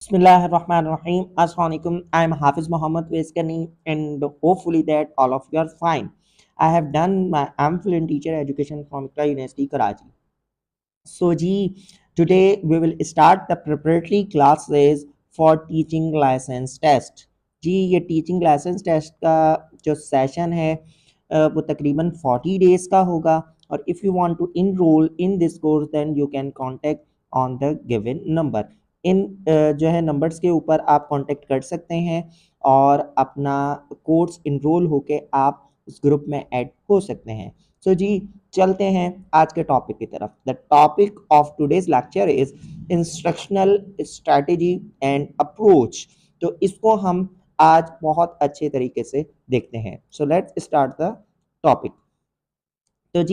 Bismillahirrahmanirrahim. Assalamualaikum. I'm Hafiz Muhammad Veskani, and hopefully that all of you are fine. I have done my MPhil in teacher education from Iqra University, Karachi. So, today we will start the preparatory classes for teaching license test. ये teaching license test का जो session है वो तकरीबन 40 days का होगा और if you want to enroll in this course then you can contact on the given number. इन जो है नंबर्स के ऊपर आप कांटेक्ट कर सकते हैं और अपना कोर्स इनरोल होके आप उस ग्रुप में ऐड हो सकते हैं। सो चलते हैं आज के टॉपिक की तरफ। The topic of today's lecture is instructional strategy and approach. तो इसको हम आज बहुत अच्छे तरीके से देखते हैं। So let's start the topic. तो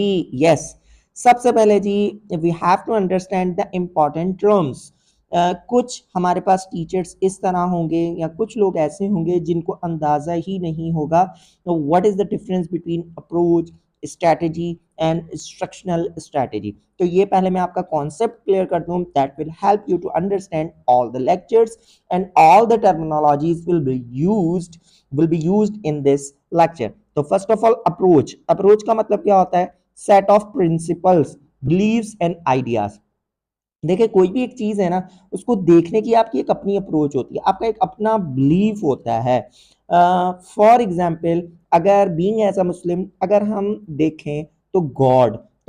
यस, सबसे पहले we have to understand the important terms. कुछ हमारे पास टीचर्स इस तरह होंगे या कुछ लोग ऐसे होंगे जिनको अंदाज़ा ही नहीं होगा what is the difference between approach, strategy and instructional strategy. तो ये पहले मैं आपका कॉन्सेप्ट क्लियर कर दूं, that will help you to understand all the lectures and all the terminologies will be used in this lecture. तो first of all approach का मतलब क्या होता है? Set of principles, beliefs and ideas. देखिए, कोई भी एक चीज है ना, उसको देखने की आपकी एक अपनी अप्रोच होती है, आपका एक अपना बिलीफ होता है। फॉर एग्जाम्पल, अगर बीइंग एज अ मुस्लिम अगर हम देखें तो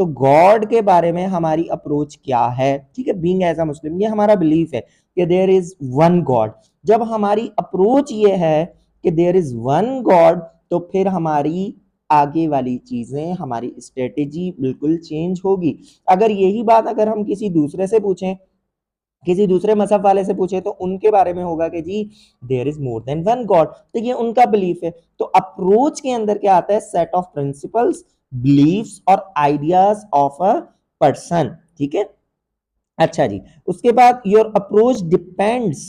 गॉड के बारे में हमारी अप्रोच क्या है? ठीक है, बीइंग एज अ मुस्लिम ये हमारा बिलीफ है कि देयर इज वन गॉड। जब हमारी अप्रोच ये है कि देयर इज वन गॉड, तो फिर हमारी आगे वाली चीजें, हमारी स्ट्रेटेजी बिल्कुल चेंज होगी। अगर यही बात अगर हम किसी दूसरे से पूछें, किसी दूसरे मजहब वाले से पूछे, तो उनके बारे में होगा कि there is more than one God. तो ये उनका बिलीफ है। तो अप्रोच के अंदर क्या आता है? सेट ऑफ प्रिंसिपल्स, बिलीफ्स और आइडियाज ऑफ अ पर्सन। ठीक है, अच्छा उसके बाद your approach depends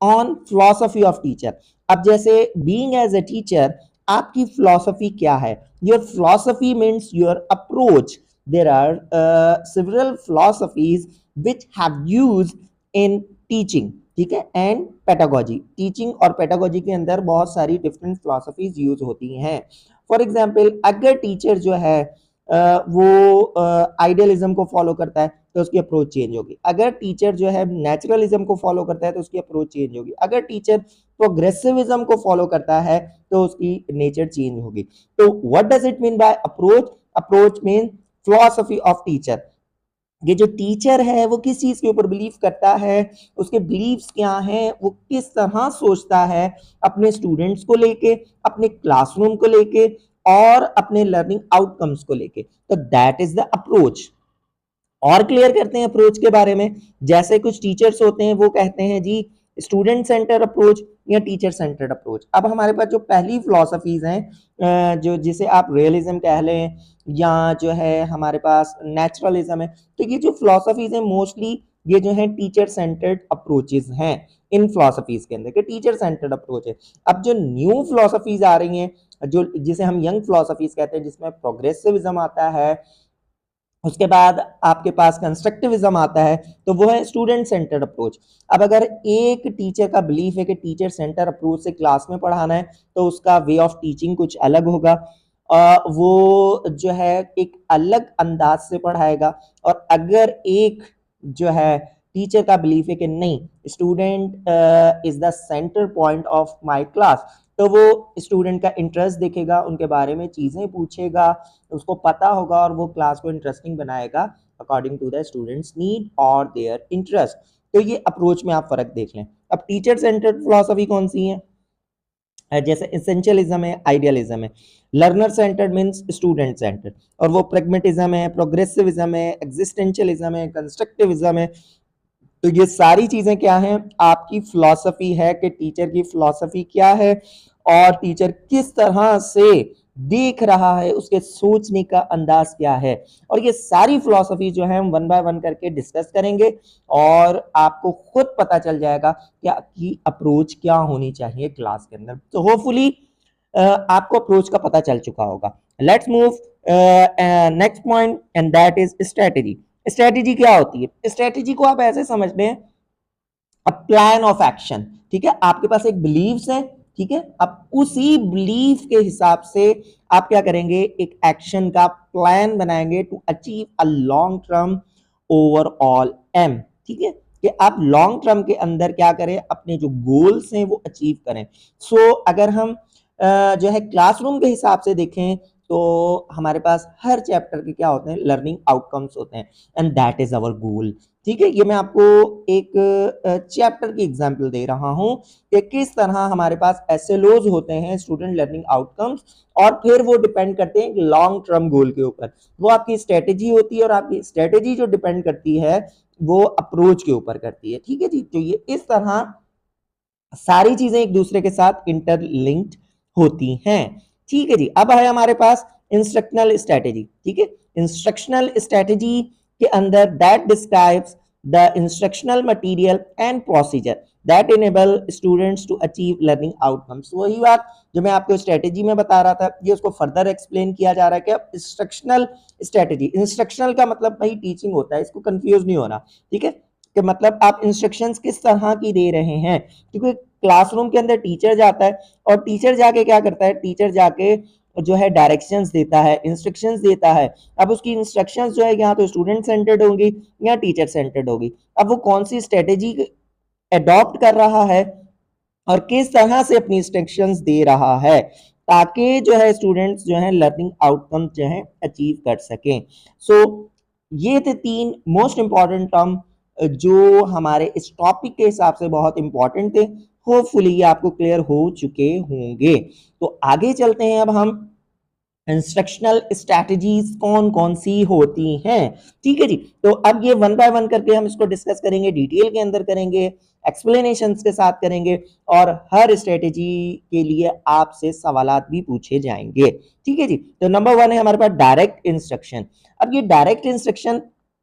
on philosophy of teacher. अब जैसे बीइंग एज अ टीचर आपकी फिलोसफी क्या है? Your philosophy means your approach. There are several philosophies which have used in teaching. ठीक है, एंड पेडागोजी। टीचिंग और पेडागोजी के अंदर बहुत सारी डिफरेंट फिलोसफीज यूज होती हैं। फॉर एग्जाम्पल, अगर टीचर जो है वो आइडियलिज्म को फॉलो करता है तो उसकी अप्रोच चेंज होगी। अगर टीचर जो है नेचुरलिज्म को फॉलो करता है तो उसकी अप्रोच चेंज होगी। अगर टीचर प्रोग्रेसिविज्म को फॉलो करता है तो उसकी नेचर चेंज होगी। तो what does it mean by approach? Approach mean philosophy of teacher. ये जो टीचर है वो किस चीज के ऊपर बिलीव करता है, उसके बिलीव्स क्या हैं, वो किस तरह सोचता है अपने स्टूडेंट्स को लेके, अपने क्लासरूम को लेके और अपने लर्निंग आउटकम्स को लेके। तो दैट इज द अप्रोच। और क्लियर करते हैं अप्रोच के बारे में। जैसे कुछ टीचर्स होते हैं वो कहते हैं स्टूडेंट सेंटर अप्रोच या टीचर सेंटर्ड अप्रोच। अब हमारे पास जो पहली फिलोसफीज हैं, जो जिसे आप रियलिज्म कह लें या जो है हमारे पास नेचुरलिज्म है, तो ये जो फिलोसफीज हैं मोस्टली ये जो है टीचर सेंटर्ड अप्रोचेस हैं। इन फिलोसफीज के अंदर के टीचर सेंटर्ड अप्रोच है। अब जो न्यू फिलोसफीज आ रही हैं, जो जिसे हम यंग फिलोसफीज कहते हैं, जिसमें प्रोग्रेसिविज्म आता है, उसके बाद आपके पास कंस्ट्रक्टिविज्म आता है, तो वो है स्टूडेंट सेंटर्ड अप्रोच। अब अगर एक टीचर का बिलीफ है कि टीचर सेंटर अप्रोच से क्लास में पढ़ाना है तो उसका वे ऑफ टीचिंग कुछ अलग होगा। वो जो है एक अलग अंदाज से पढ़ाएगा। और अगर एक जो है टीचर का बिलीफ है कि नहीं, student is the centre point of my class, तो वो स्टूडेंट का इंटरेस्ट देखेगा, उनके बारे में चीजें पूछेगा, उसको पता होगा और वो क्लास को इंटरेस्टिंग बनाएगा according to the students need और देयर इंटरेस्ट। तो ये अप्रोच में आप फर्क देख लें। अब टीचर सेंटर्ड फिलोसफी कौन सी है? जैसे एसेंशियलिज्म है, आइडियलिज्म है। Learner centred means student centred, और वो प्रेगमेटिज्म है, प्रोग्रेसिविज्म है, एग्जिस्टेंशियलिज्म है, कंस्ट्रक्टिविज्म है। तो ये सारी चीजें क्या हैं? आपकी फिलॉसफी है कि टीचर की फिलॉसफी क्या है और टीचर किस तरह से देख रहा है, उसके सोचने का अंदाज क्या है। और ये सारी फिलॉसफी जो है हम वन बाय वन करके डिस्कस करेंगे और आपको खुद पता चल जाएगा कि आपकी अप्रोच क्या होनी चाहिए क्लास के अंदर। तो होपफुली आपको अप्रोच का पता चल चुका होगा। Let's move next point and that is strategy. Strategy क्या होती है? स्ट्रेटेजी को आप ऐसे समझ लें अ प्लान ऑफ एक्शन, ठीक है, आपके पास एक बिलीव्स है, ठीक है, अब उसी बिलीफ के हिसाब से आप क्या करेंगे, एक एक्शन का प्लान बनाएंगे to achieve a long term overall aim, ठीक है, कि आप लॉन्ग टर्म के अंदर क्या करें, अपने जो गोल्स हैं वो अचीव करें। सो अगर हम जो है क्लासरूम के हिसाब से देखें तो हमारे पास हर चैप्टर के क्या होते हैं, लर्निंग आउटकम्स होते हैं, एंड दैट इज अवर गोल, ठीक है। ये मैं आपको एक चैप्टर की एग्जांपल दे रहा हूं कि किस तरह हमारे पास एसएलओज होते हैं, स्टूडेंट लर्निंग आउटकम्स, और फिर वो डिपेंड करते हैं लॉन्ग टर्म गोल के ऊपर, वो आपकी स्ट्रेटेजी होती है, और आपकी स्ट्रेटेजी जो डिपेंड करती है वो अप्रोच के ऊपर करती है, ठीक है जी। तो ये इस तरह सारी चीजें एक दूसरे के साथ इंटरलिंक्ड होती हैं, ठीक है जी। अब है हमारे पास इंस्ट्रक्शनल स्ट्रेटेजी, ठीक है, इंस्ट्रक्शनल स्ट्रेटेजी के अंदर that describes the instructional material and procedure that enable students to achieve learning outcomes. वही बात जो मैं आपको स्ट्रेटेजी में बता रहा था, ये उसको फर्दर एक्सप्लेन किया जा रहा है कि अब इंस्ट्रक्शनल स्ट्रेटेजी, इंस्ट्रक्शनल का मतलब भाई टीचिंग होता है, इसको कंफ्यूज नहीं होना, ठीक है, कि मतलब आप इंस्ट्रक्शंस किस तरह की दे रहे हैं, क्योंकि क्लासरूम के अंदर टीचर जाता है और टीचर जाके क्या करता है, टीचर जाके जो है डायरेक्शंस देता है, इंस्ट्रक्शंस देता है। अब उसकी इंस्ट्रक्शंस जो है यहाँ तो स्टूडेंट सेंटर्ड होंगी या टीचर सेंटर्ड होगी। अब वो कौन सी स्ट्रेटेजी अडॉप्ट कर रहा है और किस तरह से अपनी इंस्ट्रक्शंस दे रहा है ताकि जो है स्टूडेंट्स जो है लर्निंग आउटकम जो है अचीव कर सकें। सो ये थे 3 मोस्ट इंपॉर्टेंट टर्म जो हमारे इस टॉपिक के हिसाब से बहुत इंपॉर्टेंट थे। होपफुली ये आपको क्लियर हो चुके होंगे। तो आगे चलते हैं, अब हम इंस्ट्रक्शनल स्ट्रैटेजीज कौन कौन सी होती हैं, ठीक है जी। तो अब ये वन बाय वन करके हम इसको डिस्कस करेंगे, डिटेल के अंदर करेंगे, एक्सप्लेनेशंस के साथ करेंगे, और हर स्ट्रेटेजी के लिए आपसे सवालात भी पूछे जाएंगे, ठीक है जी। तो नंबर 1 है हमारे पास डायरेक्ट इंस्ट्रक्शन। अब ये डायरेक्ट इंस्ट्रक्शन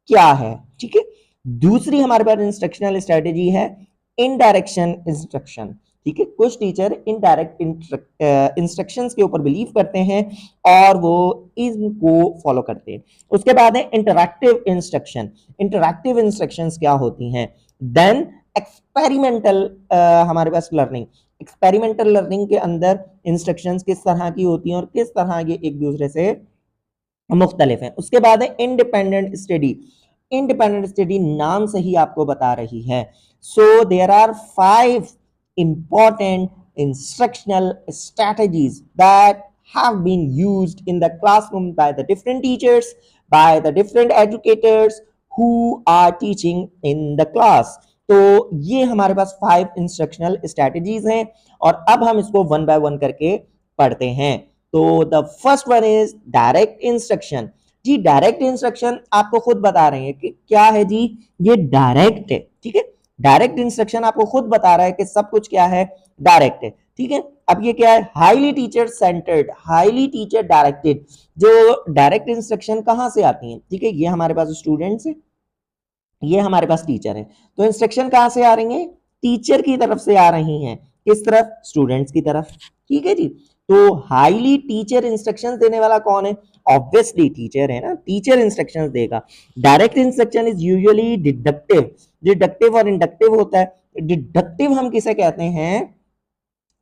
क्या है, ठीक है। दूसरी हमारे पास इंस्ट्रक्शनल स्ट्रेटेजी है इनडायरेक्शन इंस्ट्रक्शन, ठीक है। कुछ टीचर इनडायरेक्ट इंस्ट्रक्शंस के ऊपर बिलीव करते हैं और वो इनको फॉलो करते हैं। उसके बाद है इंटरैक्टिव इंस्ट्रक्शन। इंटरैक्टिव इंस्ट्रक्शंस क्या होती हैं? देन एक्सपेरिमेंटल हमारे पास लर्निंग। एक्सपेरिमेंटल लर्निंग के अंदर इंस्ट्रक्शंस किस तरह की होती हैं और किस तरह ये एक दूसरे से मुख्तलिफ है। उसके बाद है इंडिपेंडेंट स्टडी। इंडिपेंडेंट स्टडी नाम से ही आपको बता रही है। So there are 5 important instructional strategies that have been used in the classroom by the different teachers, by the different educators who are teaching in the class. तो ये हमारे पास 5 instructional strategies हैं और अब हम इसको वन बाय वन करके पढ़ते हैं। तो the first one is direct instruction. जी डायरेक्ट इंस्ट्रक्शन आपको खुद बता रहे हैं कि क्या है जी, ये डायरेक्ट है, ठीक है। डायरेक्ट इंस्ट्रक्शन आपको खुद बता रहा है कि सब कुछ क्या है, डायरेक्ट है, ठीक है। अब ये क्या है, highly teacher centred, highly teacher directed. जो डायरेक्ट इंस्ट्रक्शन कहां से आती हैं, ठीक है, ये हमारे पास स्टूडेंट्स है, ये हमारे पास टीचर है, तो इंस्ट्रक्शन कहां से आ रही है, टीचर की तरफ से आ रही हैं, किस तरफ, स्टूडेंट्स की तरफ, ठीक है जी। तो हाईली टीचर इंस्ट्रक्शंस देने वाला कौन है, ऑब्वियसली टीचर है ना, टीचर इंस्ट्रक्शंस देगा। Direct instruction is usually deductive. Deductive और इंडक्टिव होता है। डिडक्टिव हम किसे कहते हैं,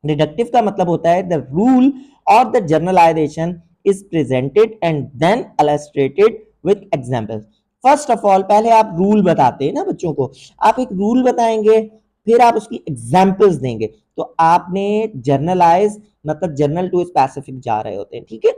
डिडक्टिव का मतलब होता है द रूल और the generalization is presented and then illustrated with examples. First of all पहले आप रूल बताते हैं ना बच्चों को, आप एक रूल बताएंगे, फिर आप उसकी एग्जांपल्स देंगे, तो आपने जर्नलाइज मतलब जर्नल टू स्पेसिफिक जा रहे होते हैं, ठीक है।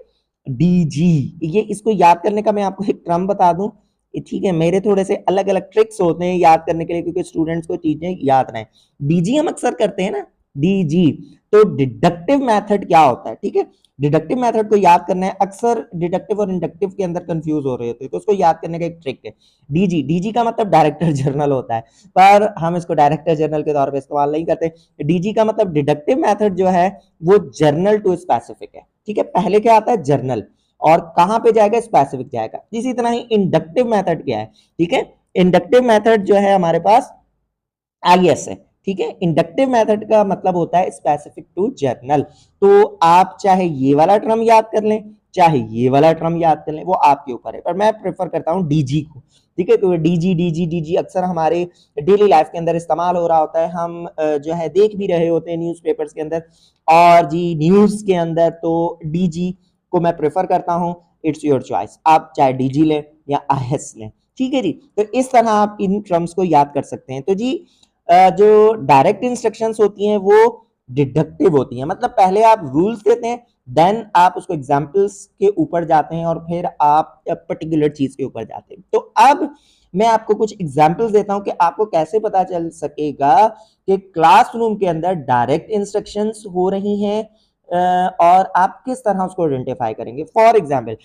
डीजी, ये इसको याद करने का मैं आपको एक टर्म बता दूं, ठीक है, मेरे थोड़े से अलग अलग ट्रिक्स होते हैं याद करने के लिए क्योंकि स्टूडेंट्स को चीजें याद रहे। डीजी हम अक्सर करते हैं ना, डीजी। तो डिडक्टिव मेथड क्या होता है, ठीक है, डिडक्टिव मेथड को याद करना है। अक्सर डिडक्टिव और इंडक्टिव के अंदर कंफ्यूज हो रहे होते हैं, तो उसको याद करने का एक ट्रिक है। डीजी, डीजी का मतलब डायरेक्टर जनरल होता है, पर हम इसको डायरेक्टर जनरल के तौर पे इस्तेमाल नहीं करते। डीजी का मतलब डिडक्टिव मेथड जो है वो जर्नल टू स्पेसिफिक है, ठीक है। पहले क्या आता है, जर्नल, और कहां पे जाएगा, स्पेसिफिक जाएगा। इसी तरह ही इंडक्टिव मेथड क्या है, ठीक है, इंडक्टिव मेथड जो है हमारे पास आईएस है, ठीक है। इंडक्टिव मेथड का मतलब होता है स्पेसिफिक टू जर्नल। तो आप चाहे ये वाला टर्म याद कर लें, चाहे ये वाला टर्म याद कर लें, वो आपके ऊपर है, पर मैं प्रेफर करता हूं डीजी को। ठीक है। तो डीजी डीजी डीजी अक्सर हमारे डेली लाइफ के अंदर इस्तेमाल हो रहा होता है, हम जो है देख भी रहे होते हैं न्यूज़पेपर्स के अंदर। और जी न्यूज़ के अंदर तो डीजी को मैं प्रेफर करता हूँ, इट्स योर चॉइस, आप चाहे डीजी लें या आईएस लें, ठीक है जी। तो इस तरह आप इन टर्म्स को याद कर सकते हैं। तो जी जो डायरेक्ट इंस्ट्रक्शंस होती हैं वो डिडक्टिव होती हैं, मतलब पहले आप रूल्स देते हैं, देन आप उसको एग्जाम्पल्स के ऊपर जाते हैं और फिर आप पर्टिकुलर चीज के ऊपर जाते हैं। तो अब मैं आपको कुछ एग्जाम्पल्स देता हूं कि आपको कैसे पता चल सकेगा कि क्लासरूम के अंदर डायरेक्ट इंस्ट्रक्शंस हो रही हैं और आप किस तरह उसको आइडेंटिफाई करेंगे। फॉर एग्जाम्पल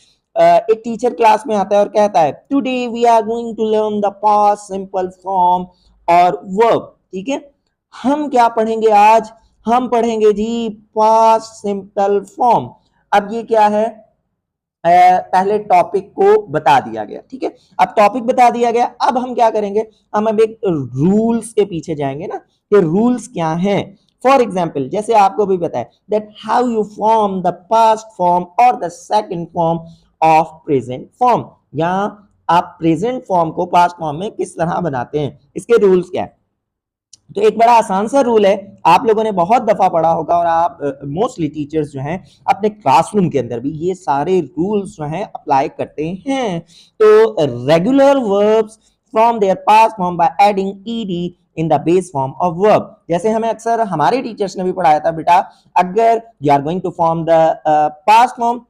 एक टीचर क्लास में आता है और कहता है today we are going to learn the past simple form और वर्ब, ठीक है। हम क्या पढ़ेंगे आज, हम पढ़ेंगे जी पास्ट सिंपल फॉर्म। अब ये क्या है, पहले टॉपिक को बता दिया गया, ठीक है। अब टॉपिक बता दिया गया, अब हम क्या करेंगे, हम अब एक रूल्स के पीछे जाएंगे ना कि रूल्स क्या हैं। फॉर एग्जाम्पल जैसे आपको भी पता है that how you form the past form और the second form of present form, या आप प्रेजेंट फॉर्म को पास्ट फॉर्म में किस तरह बनाते हैं, इसके रूल्स क्या है। तो एक बड़ा आसान सा रूल है, आप लोगों ने बहुत दफा पढ़ा होगा और आप मोस्टली टीचर्स जो हैं अपने क्लासरूम के अंदर भी ये सारे रूल्स जो हैं अप्लाई करते हैं। तो regular verbs from there past form by adding ED in the base form of verb. जैसे हमें अक्सर हमारे टीचर्स ने भी पढ़ाया था, बेटा अगर you are going to form the past form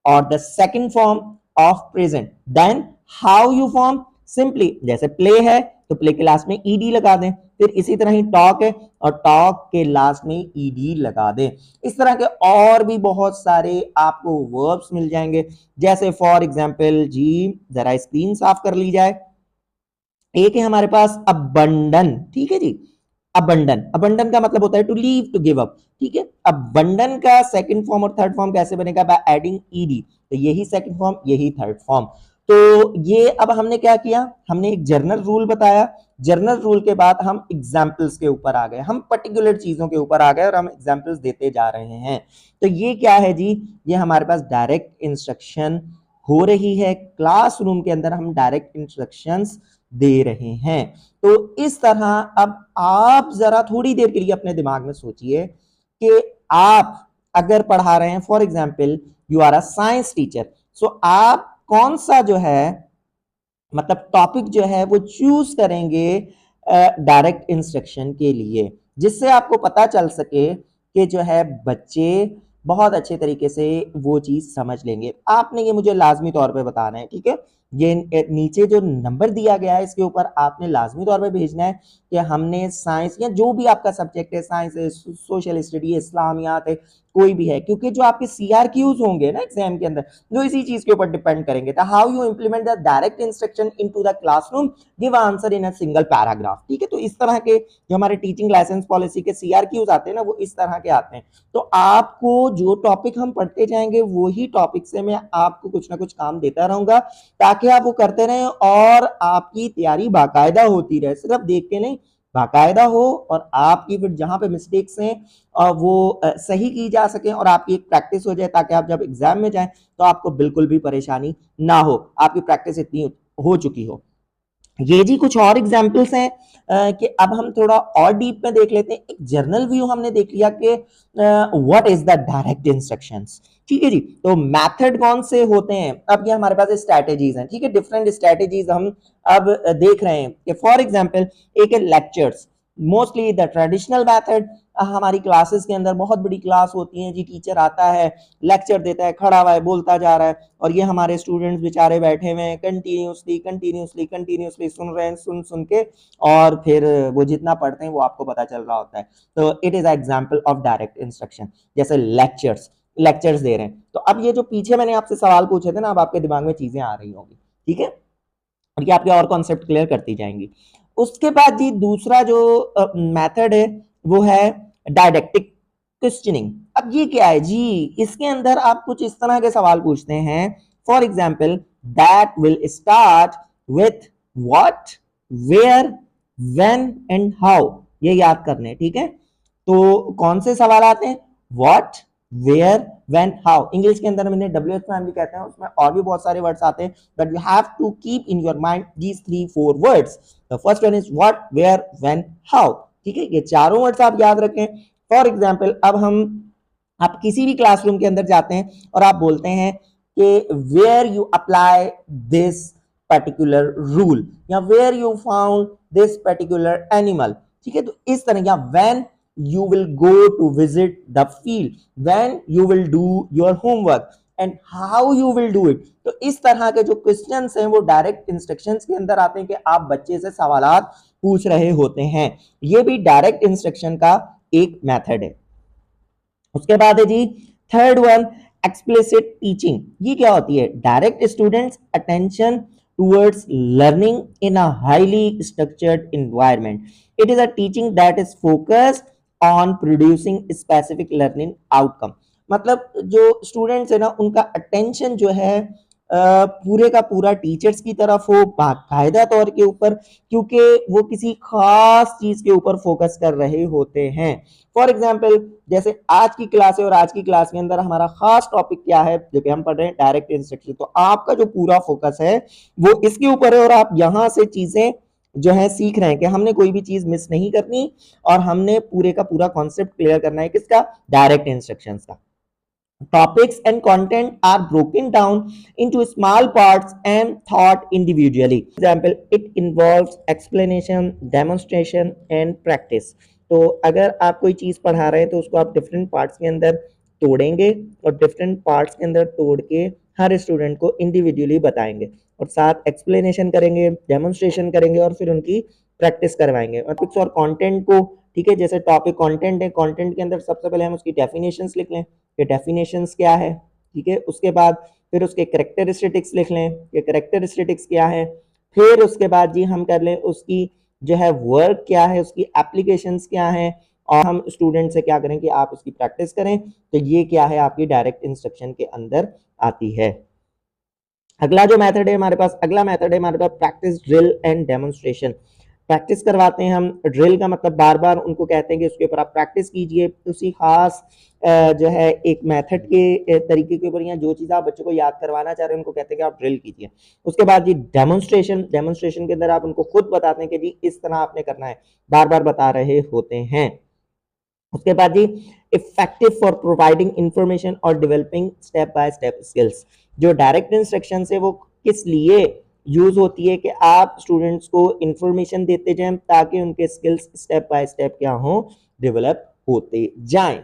और the second form of present, then how you form, simply जैसे प्ले है तो प्ले के लास्ट में ईडी लगा दें, फिर इसी तरह ही टॉक है और टॉक के लास्ट में ईडी लगा दें। इस तरह के और भी बहुत सारे आपको वर्ब्स मिल जाएंगे। जैसे फॉर एग्जांपल जी जरा स्क्रीन साफ कर ली जाए, एक है हमारे पास अबंडन, ठीक है जी। अबंडन, अबंडन का मतलब होता है to leave, to give up, ठीक है। अबंडन का सेकंड फॉर्म और थर्ड फॉर्म कैसे बनेगा, बाय एडिंग ईडी, तो यही सेकंड फॉर्म यही थर्ड फॉर्म। तो ये अब हमने क्या किया, हमने एक जर्नल रूल बताया, जर्नल रूल के बाद हम एग्जाम्पल्स के ऊपर आ गए, हम पर्टिकुलर चीजों के ऊपर आ गए और हम एग्जाम्पल्स देते जा रहे हैं। तो ये क्या है जी, ये हमारे पास डायरेक्ट इंस्ट्रक्शन हो रही है, क्लासरूम के अंदर हम डायरेक्ट इंस्ट्रक्शंस दे रहे हैं। तो इस तरह अब आप जरा थोड़ी देर के लिए अपने दिमाग में सोचिए कि आप अगर पढ़ा रहे हैं, for example you are a science teacher, so आप कौन सा जो है मतलब टॉपिक जो है वो चूज करेंगे डायरेक्ट इंस्ट्रक्शन के लिए, जिससे आपको पता चल सके कि जो है बच्चे बहुत अच्छे तरीके से वो चीज समझ लेंगे। आपने ये मुझे लाजमी तौर पे बताना है, ठीक है। ये नीचे जो नंबर दिया गया है इसके ऊपर आपने लाजमी तौर पे भेजना है कि हमने साइंस या जो भी आपका सब्जेक्ट है, साइंस है, सोशल स्टडी है, इस्लामियात है, कोई भी है, क्योंकि जो आपके सीआरक्यूज होंगे ना एग्जाम के अंदर जो इसी चीज के ऊपर डिपेंड करेंगे। तो how you implement the direct instruction into the classroom, give answer in a single paragraph, ठीक है। तो इस तरह के जो हमारे टीचिंग लाइसेंस पॉलिसी के सीआरक्यूज आते हैं ना, वो इस तरह के आते हैं। तो आपको जो टॉपिक हम पढ़ते जाएंगे वही टॉपिक से मैं आपको कुछ ना कुछ काम देता रहूंगा ताकि आप वो करते रहें और आपकी तैयारी बाकायदा होती रहे, सिर्फ देख के नहीं, बाकायदा हो, और आपकी फिर जहां पे मिस्टेक्स हैं वो सही की जा सके और आपकी एक प्रैक्टिस हो जाए, ताकि आप जब एग्जाम में जाएं तो आपको बिल्कुल भी परेशानी ना हो, आपकी प्रैक्टिस इतनी हो चुकी हो। ये जी कुछ और एग्जाम्पल्स हैं कि अब हम थोड़ा और डीप में देख लेते हैं। एक जर्नल व्यू हमने देख लिया कि what is the direct instructions, ठीक है जी। तो मेथड कौन से होते हैं, अब ये हमारे पास स्ट्रैटेजीज हैं, ठीक है। डिफरेंट स्ट्रैटेजीज हम अब देख रहे हैं कि फॉर एग्जांपल एक है lectures, mostly the traditional method. हमारी क्लासेस के अंदर बहुत बड़ी क्लास होती है जी, टीचर आता है, लेक्चर देता है, खड़ा हुआ है, बोलता जा रहा है और ये हमारे स्टूडेंट्स बेचारे बैठे हुए हैं, कंटिन्यूसली कंटिन्यूसली कंटिन्यूसली सुन रहे हैं, सुन सुन के, और फिर वो जितना पढ़ते हैं वो आपको पता चल रहा होता है। तो it is example of direct instruction. जैसे लेक्चर्स दे रहे हैं, तो अब ये जो पीछे मैंने आपसे सवाल पूछे थे ना, अब आपके दिमाग में चीजें आ रही होंगी, ठीक है, और ये आपके और कॉन्सेप्ट क्लियर करती जाएंगी। उसके बाद जी दूसरा जो मेथड है वो है डायडेक्टिक क्वेश्चनिंग। अब ये क्या है जी, इसके अंदर आप कुछ इस तरह के सवाल पूछते हैं, for example that will start with what, where, when and how, ये याद करने, ठीक है। तो कौन से सवाल आते हैं, what, where, when, how. English के अंदर मैंने WH फैमिली कहते हैं, उसमें और भी बहुत सारे वर्ड्स आते हैं, but you have to keep in your mind these 3-4 words. The first one is what, where, when, how. ठीक है, ये चारों वर्ड्स आप याद रखें। फॉर एग्जाम्पल, अब आप किसी भी क्लासरूम के अंदर जाते हैं और आप बोलते हैं कि where you apply this particular rule, या where you found this particular animal. ठीक है, तो इस तरह, या when you will go to visit the field, when you will do your homework and how you will do it। तो इस तरह के जो क्वेश्चंस हैं वो डायरेक्ट इंस्ट्रक्शंस के अंदर आते हैं कि आप बच्चे से सवालात पूछ रहे होते हैं। ये भी डायरेक्ट इंस्ट्रक्शन का एक मेथड है। उसके बाद है जी थर्ड वन, एक्सप्लिसिट टीचिंग। ये क्या होती है? Direct students attention towards learning in a highly structured environment. It is a teaching that is focused on producing specific learning outcome. मतलब जो स्टूडेंट्स है ना, उनका अटेंशन जो है पूरे का पूरा टीचर्स की तरफ हो, बाकायदा तौर के ऊपर, क्योंकि वो किसी खास चीज के ऊपर फोकस कर रहे होते हैं। फॉर एग्जाम्पल, जैसे आज की क्लास है और आज की क्लास के अंदर हमारा खास टॉपिक क्या है, जो कि हम पढ़ रहे हैं डायरेक्ट इंस्ट्रक्शन। तो आपका जो पूरा फोकस है वो इसके ऊपर है और आप यहां से चीजें जो है सीख रहे हैं कि हमने कोई भी चीज मिस नहीं करनी और हमने पूरे का पूरा कॉन्सेप्ट क्लियर करना है। किसका? डायरेक्ट इंस्ट्रक्शंस का। Topics and content are broken down into small parts and taught individually. For example, it involves explanation, demonstration and practice. तो अगर आप कोई चीज पढ़ा रहे हैं तो उसको आप डिफरेंट पार्ट्स के अंदर तोड़ेंगे और डिफरेंट पार्ट्स के अंदर तोड़ के हर स्टूडेंट को इंडिविजुअली बताएंगे और साथ एक्सप्लेनेशन करेंगे, डेमोन्स्ट्रेशन करेंगे और फिर उनकी प्रैक्टिस करवाएंगे। और टॉपिक्स और कंटेंट को, ठीक है, जैसे टॉपिक कंटेंट है, कंटेंट के अंदर सबसे पहले हम उसकी डेफिनेशंस लिख लें कि डेफिनेशंस क्या है। ठीक है, उसके बाद फिर उसके कैरेक्टरिस्टिक्स लिख लें कि कैरेक्टरिस्टिक्स क्या है। फिर उसके बाद जी हम कर लें उसकी जो है वर्क क्या है, उसकी एप्लीकेशंस क्या है, और हम स्टूडेंट से क्या करें कि आप उसकी प्रैक्टिस करें। तो ये क्या है, आपकी डायरेक्ट इंस्ट्रक्शन के अंदर आती है। अगला जो मेथड है हमारे पास, अगला मेथड है हमारे पास practice, drill and demonstration. Practice करवाते हैं हम। ड्रिल का मतलब बार बार उनको कहते हैं कि उसके ऊपर आप प्रैक्टिस कीजिए, उसी खास जो है एक मेथड के तरीके के ऊपर, या जो चीज़ आप बच्चों को याद करवाना चाह रहे हैं उनको कहते हैं कि आप ड्रिल कीजिए। उसके बाद जी डेमोन्स्ट्रेशन, डेमोन्स्ट्रेशन के अंदर आप उनको खुद बताते हैं कि जी इस तरह आपने करना है, बार बार बता रहे होते हैं। उसके बाद जी इफेक्टिव फॉर प्रोवाइडिंग इंफॉर्मेशन और developing step by step skills. जो डायरेक्ट इंस्ट्रक्शन है वो किस लिए यूज होती है कि आप स्टूडेंट्स को इंफॉर्मेशन देते जाएं ताकि उनके स्किल्स स्टेप बाय स्टेप क्या हो, डेवलप होते जाएं।